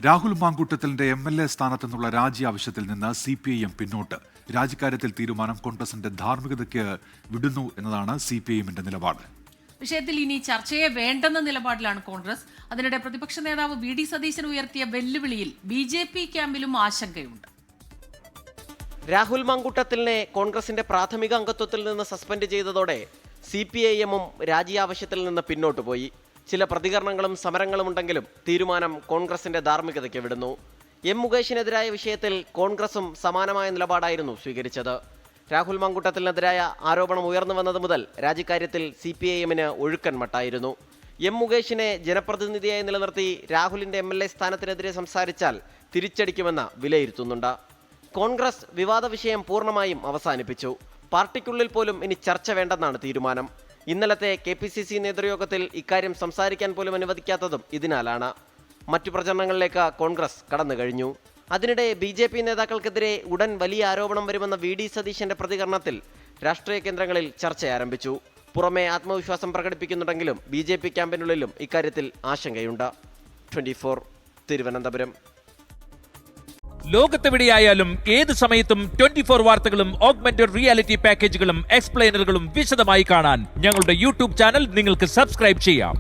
Rahul മാങ്കൂട്ടത്തിലിന്റെ MLA സ്ഥാനത്തു നിന്നുള്ള രാജി ആവശ്യത്തിൽ നിന്ന് CPIM പിന്നോട്ട്. രാജിക്കാര്യത്തിൽ തീരുമാനം കോൺഗ്രസിന്റെ ധാർമ്മികതയ്ക്ക് വിടുന്നു എന്നതാണ് CPIMന്റെ നിലപാട്. വിഷയത്തിൽ ഇനി ചർച്ചയെ വേണ്ടെന്ന നിലപാടിലാണ് കോൺഗ്രസ്. അതിനിടെ പ്രതിപക്ഷ നേതാവ് VD സതീശൻ ഉയർത്തിയ വെല്ലുവിളിയിൽ BJP ക്യാമ്പിലും ആശങ്കയുണ്ട്. രാഹുൽ മാങ്കൂട്ടത്തിലിനെ കോൺഗ്രസിന്റെ പ്രാഥമിക അംഗത്വത്തിൽ നിന്ന് സസ്പെൻഡ് ചെയ്തതോടെ CPIMും രാജി ആവശ്യത്തിൽ നിന്ന് പിന്നോട്ട് പോയി. ചില പ്രതികരണങ്ങളും സമരങ്ങളും ഉണ്ടെങ്കിലും തീരുമാനം കോൺഗ്രസിന്റെ ധാർമ്മികതയ്ക്ക് വിടുന്നു. മുകേഷിനെതിരായ വിഷയത്തിൽ കോൺഗ്രസും സമാനമായ നിലപാടായിരുന്നു സ്വീകരിച്ചത്. രാഹുൽ മാങ്കൂട്ടത്തിനെതിരായ ആരോപണം ഉയർന്നു വന്നത് മുതൽ രാജിക്കാര്യത്തിൽ CPIMന് ഒഴുക്കൻ മട്ടായിരുന്നു. മുകേഷിനെ ജനപ്രതിനിധിയായി നിലനിർത്തി രാഹുലിന്റെ MLA സ്ഥാനത്തിനെതിരെ സംസാരിച്ചാൽ തിരിച്ചടിക്കുമെന്ന് വിലയിരുത്തുന്നുണ്ട്. കോൺഗ്രസ് വിവാദ വിഷയം പൂർണ്ണമായും അവസാനിപ്പിച്ചു. പാർട്ടിക്കുള്ളിൽ പോലും ഇനി ചർച്ച വേണ്ടെന്നാണ് തീരുമാനം. ഇന്നലത്തെ KPCC നേതൃയോഗത്തിൽ ഇക്കാര്യം സംസാരിക്കാൻ പോലും അനുവദിക്കാത്തതും ഇതിനാലാണ്. മറ്റു പ്രചരണങ്ങളിലേക്ക് കോൺഗ്രസ് കടന്നു കഴിഞ്ഞു. അതിനിടെ BJP നേതാക്കൾക്കെതിരെ ഉടൻ വലിയ ആരോപണം വരുമെന്ന VD സതീശന്റെ പ്രതികരണത്തിൽ രാഷ്ട്രീയ കേന്ദ്രങ്ങളിൽ ചർച്ച ആരംഭിച്ചു. പുറമെ ആത്മവിശ്വാസം പ്രകടിപ്പിക്കുന്നുണ്ടെങ്കിലും BJP ക്യാമ്പിനുള്ളിലും ഇക്കാര്യത്തിൽ ആശങ്കയുണ്ട്. 24 തിരുവനന്തപുരം. ലോകത്തെവിടെയായാലും ഏത് സമയത്തും 24 വാർത്തകളും ഓഗ്മെന്റഡ് റിയാലിറ്റി പാക്കേജുകളും എക്സ്പ്ലെയിനറുകളും വിശദമായി കാണാൻ ഞങ്ങളുടെ YouTube ചാനൽ നിങ്ങൾക്ക് സബ്സ്ക്രൈബ് ചെയ്യാം.